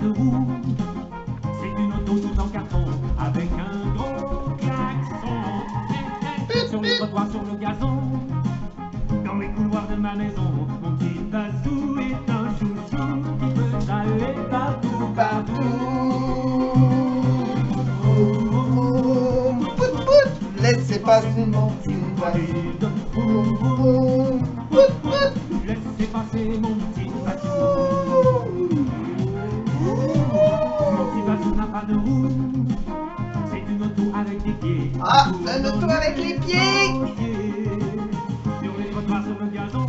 de roue. C'est une auto tout en carton avec un gros klaxon. Sur le trottoir, sur le gazon, dans les couloirs de ma maison, mon petit bazou est un chouchou qui peut aller partout, partout. Pout pout, laissez passer mon petit bazou. Pout pout, Laissez passer mon petit bazou. Mon petit bazou n'a pas de roue. C'est une auto avec des pieds. ah, un auto avec les pieds. Sur les trottoirs, sur le gazon,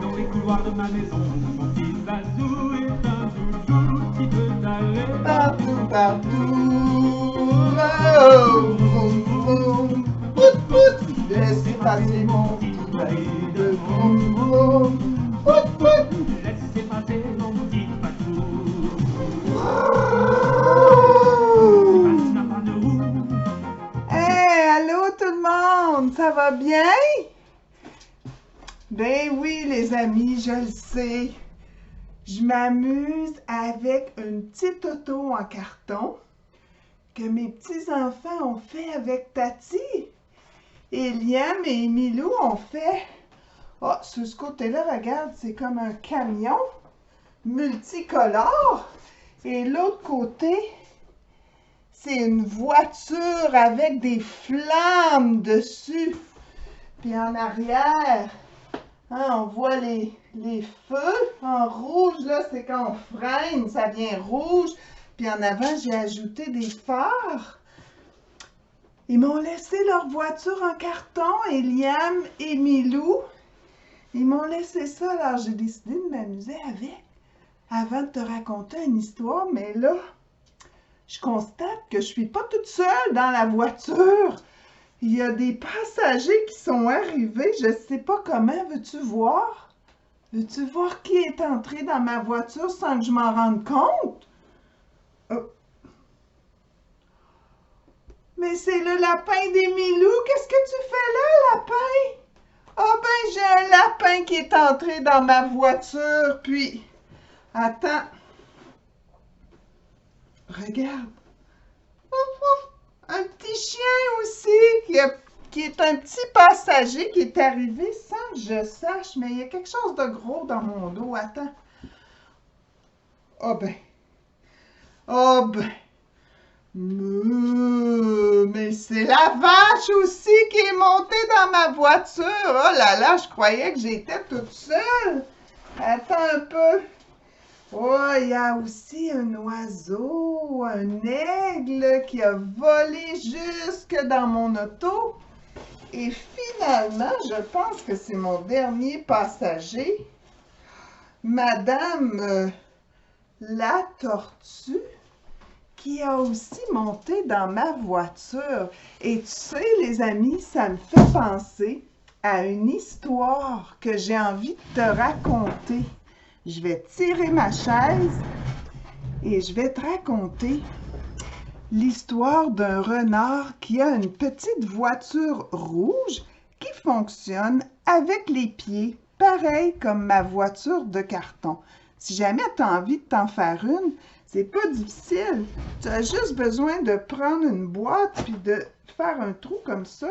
dans les couloirs de ma maison, mon petit bazou est un chouchou qui peut aller Partout, partout. Oh, boum, boum. Pout pout, laissez passer mon petit bazou. Boum, boum. Pout pout. Laissez passer mon petit bazou. Bazou n'a pas de roue. Hey, allô tout le monde, ça va bien? Ben oui les amis, je le sais. Je m'amuse avec une petite auto en carton que mes petits-enfants ont fait avec Tati. Et Liam et Emilou ont fait... Oh, sur ce côté-là, regarde, c'est comme un camion multicolore. Et l'autre côté, c'est une voiture avec des flammes dessus. Puis en arrière, hein, on voit les feux. En rouge, là, c'est quand on freine, ça vient rouge. Puis en avant, j'ai ajouté des phares. Ils m'ont laissé leur voiture en carton, et Liam et Milou. Ils m'ont laissé ça, alors j'ai décidé de m'amuser avec. Avant de te raconter une histoire, mais là, je constate que je suis pas toute seule dans la voiture. Il y a des passagers qui sont arrivés, je sais pas comment, veux-tu voir? Veux-tu voir qui est entré dans ma voiture sans que je m'en rende compte? Oh. Mais c'est le lapin d'Emilou, qu'est-ce que tu fais là, lapin? Ah ben, j'ai un lapin qui est entré dans ma voiture, puis... Attends. Regarde. Ouf, ouf. Un petit chien aussi, qui est un petit passager qui est arrivé sans que je sache, mais il y a quelque chose de gros dans mon dos. Attends. Oh ben. Oh ben. Mais c'est la vache aussi qui est montée dans ma voiture. Oh là là, je croyais que j'étais toute seule. Attends un peu. Oh, il y a aussi un oiseau, un aigle qui a volé jusque dans mon auto. Et finalement, je pense que c'est mon dernier passager, Madame la tortue, qui a aussi monté dans ma voiture. Et tu sais, les amis, ça me fait penser à une histoire que j'ai envie de te raconter. Je vais tirer ma chaise et je vais te raconter l'histoire d'un renard qui a une petite voiture rouge qui fonctionne avec les pieds, pareil comme ma voiture de carton. Si jamais tu as envie de t'en faire une, c'est pas difficile. Tu as juste besoin de prendre une boîte puis de faire un trou comme ça,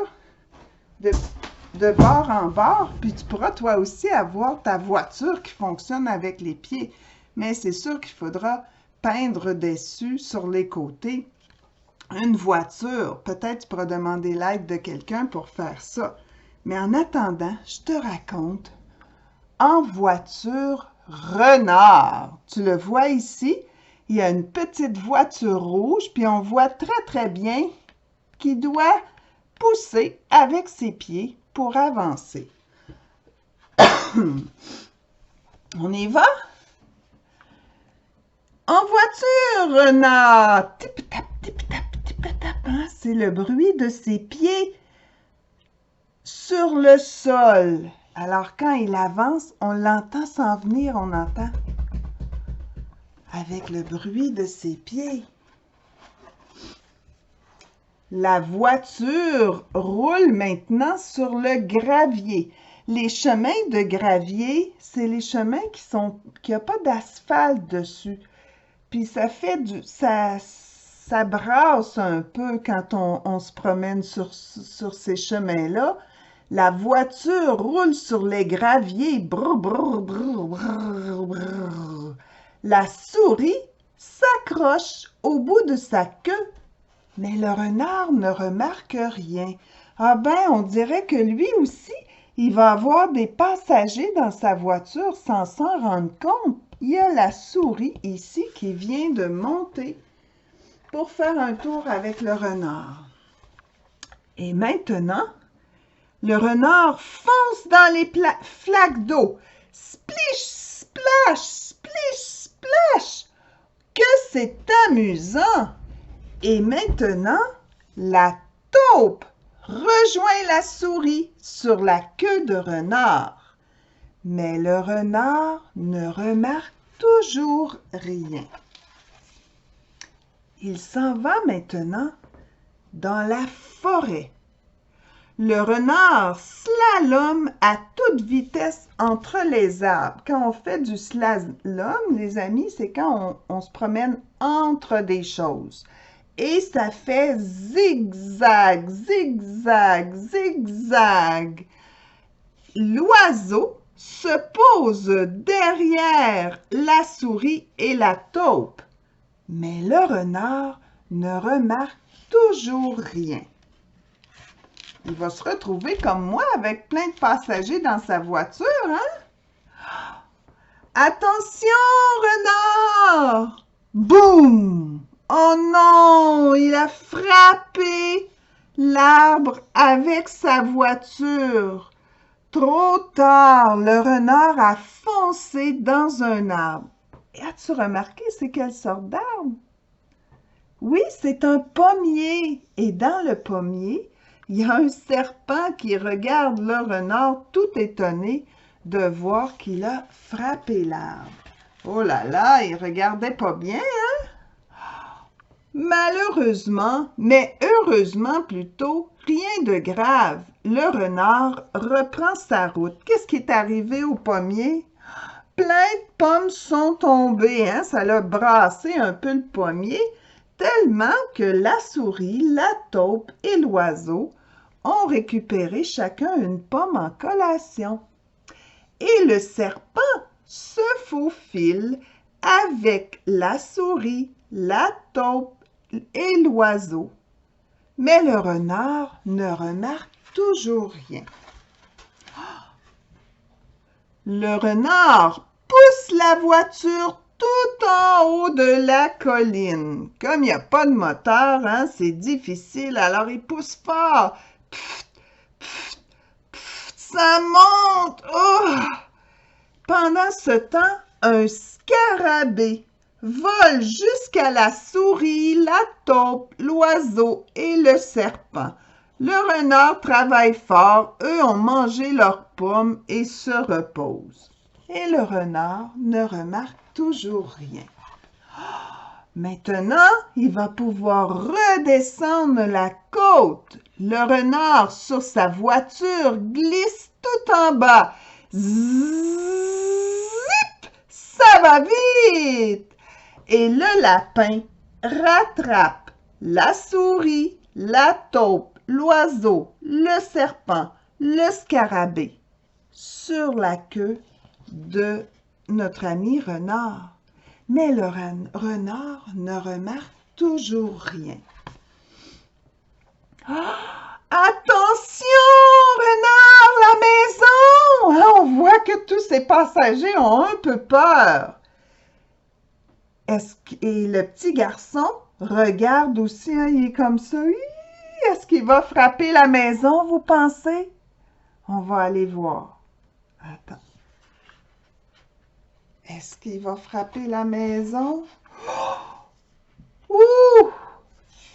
de bord en bord, puis tu pourras toi aussi avoir ta voiture qui fonctionne avec les pieds. Mais c'est sûr qu'il faudra peindre dessus sur les côtés une voiture. Peut-être tu pourras demander l'aide de quelqu'un pour faire ça. Mais en attendant, je te raconte En voiture renard. Tu le vois ici, il y a une petite voiture rouge, puis on voit très très bien qu'il doit pousser avec ses pieds pour avancer. On y va? En voiture, renard! Tip-tap, tip-tap, tip-tap, hein? C'est le bruit de ses pieds sur le sol. Alors, quand il avance, on l'entend s'en venir, on entend avec le bruit de ses pieds. La voiture roule maintenant sur le gravier. Les chemins de gravier, c'est les chemins qui n'ont pas d'asphalte dessus. puis ça fait ça brasse un peu quand on se promène sur ces chemins-là. La voiture roule sur les graviers. Brr, brr, brr, brr, brr. La souris s'accroche au bout de sa queue, mais le renard ne remarque rien. Ah ben, on dirait que lui aussi, il va avoir des passagers dans sa voiture sans s'en rendre compte. Il y a la souris ici qui vient de monter pour faire un tour avec le renard. Et maintenant, le renard fonce dans les flaques d'eau. Splish, splash, splish, splash. Que c'est amusant! Et maintenant, la taupe rejoint la souris sur la queue de renard. Mais le renard ne remarque toujours rien. Il s'en va maintenant dans la forêt. Le renard slalome à toute vitesse entre les arbres. Quand on fait du slalom, les amis, c'est quand on se promène entre des choses. Et ça fait zigzag, zigzag, zigzag. L'oiseau se pose derrière la souris et la taupe. Mais le renard ne remarque toujours rien. Il va se retrouver comme moi avec plein de passagers dans sa voiture, hein? Attention, renard! Boum! Oh non! Il a frappé l'arbre avec sa voiture. Trop tard, le renard a foncé dans un arbre. Et as-tu remarqué c'est quelle sorte d'arbre? Oui, c'est un pommier. Et dans le pommier, il y a un serpent qui regarde le renard tout étonné de voir qu'il a frappé l'arbre. Oh là là, il regardait pas bien, hein? Malheureusement, mais heureusement plutôt, rien de grave. Le renard reprend sa route. Qu'est-ce qui est arrivé au pommier? Plein de pommes sont tombées, hein? Ça l'a brassé un peu le pommier, tellement que la souris, la taupe et l'oiseau ont récupéré chacun une pomme en collation. Et le serpent se faufile avec la souris, la taupe et l'oiseau. Mais le renard ne remarque toujours rien. Le renard pousse la voiture tout en haut de la colline. Comme il n'y a pas de moteur, hein, c'est difficile, alors il pousse fort. Pfft, pfft, pfft, ça monte! Oh! Pendant ce temps, un scarabée vole jusqu'à la souris, la taupe, l'oiseau et le serpent. Le renard travaille fort, eux ont mangé leurs pommes et se reposent. Et le renard ne remarque toujours rien. Maintenant, il va pouvoir redescendre la côte. Le renard sur sa voiture glisse tout en bas. Zip! Ça va vite! Et le lapin rattrape la souris, la taupe, l'oiseau, le serpent, le scarabée sur la queue de notre ami renard. Mais le renard ne remarque toujours rien. Attention, renard, la maison! On voit que tous ces passagers ont un peu peur. Et le petit garçon regarde aussi, hein, il est comme ça. Est-ce qu'il va frapper la maison, vous pensez? On va aller voir. Attends. Est-ce qu'il va frapper la maison? Ouh!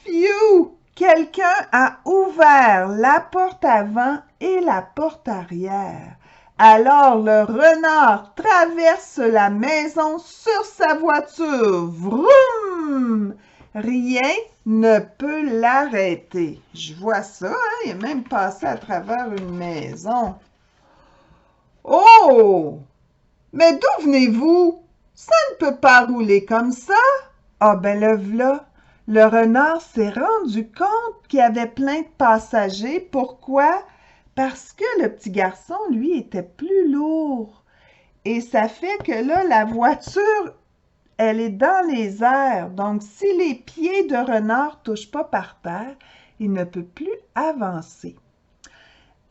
Phew! Quelqu'un a ouvert la porte avant et la porte arrière. Alors le renard traverse la maison sur sa voiture. Vroom! Rien ne peut l'arrêter. Je vois ça, hein? Il est même passé à travers une maison. Oh! Mais d'où venez-vous? Ça ne peut pas rouler comme ça. Ah ben le v'là. Le renard s'est rendu compte qu'il y avait plein de passagers. Pourquoi? Parce que le petit garçon, lui, était plus lourd. Et ça fait que là, la voiture, elle est dans les airs. Donc, si les pieds de renard ne touchent pas par terre, il ne peut plus avancer.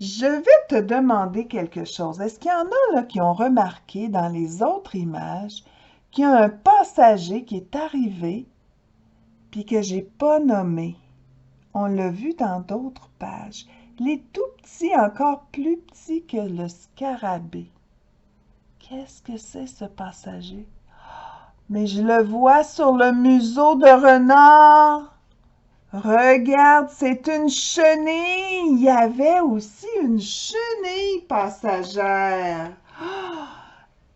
Je vais te demander quelque chose. Est-ce qu'il y en a là, qui ont remarqué dans les autres images qu'il y a un passager qui est arrivé puis que j'ai pas nommé? On l'a vu dans d'autres pages. Il est tout petit, encore plus petit que le scarabée. Qu'est-ce que c'est ce passager? Mais je le vois sur le museau de renard. Regarde, c'est une chenille. Il y avait aussi une chenille passagère.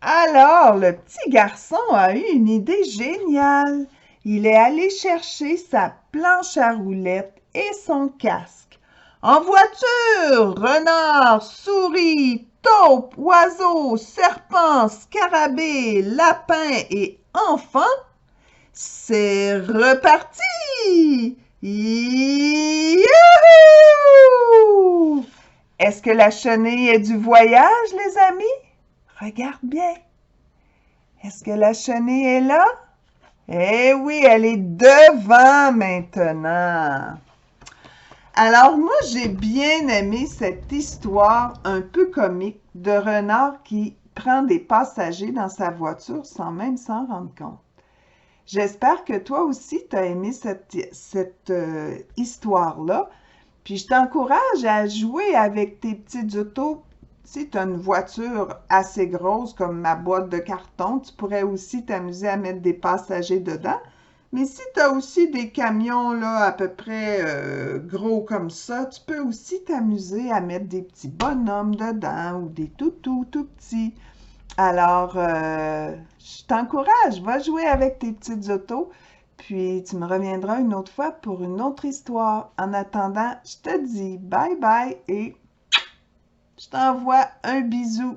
Alors, le petit garçon a eu une idée géniale. Il est allé chercher sa planche à roulettes et son casque. En voiture, renard, souris, taupe, oiseau, serpent, scarabée, lapin et enfant, c'est reparti! Youhou! Est-ce que la chenille est du voyage, les amis? Regarde bien. Est-ce que la chenille est là? Eh oui, elle est devant maintenant. Alors moi, j'ai bien aimé cette histoire un peu comique de renard qui prend des passagers dans sa voiture sans même s'en rendre compte. J'espère que toi aussi, tu as aimé cette histoire-là. Puis je t'encourage à jouer avec tes petites autos. Si tu as une voiture assez grosse comme ma boîte de carton, tu pourrais aussi t'amuser à mettre des passagers dedans. Mais si tu as aussi des camions là, à peu près gros comme ça, tu peux aussi t'amuser à mettre des petits bonhommes dedans ou des toutous tout petits. Alors, je t'encourage, va jouer avec tes petites autos, puis tu me reviendras une autre fois pour une autre histoire. En attendant, je te dis bye bye et je t'envoie un bisou.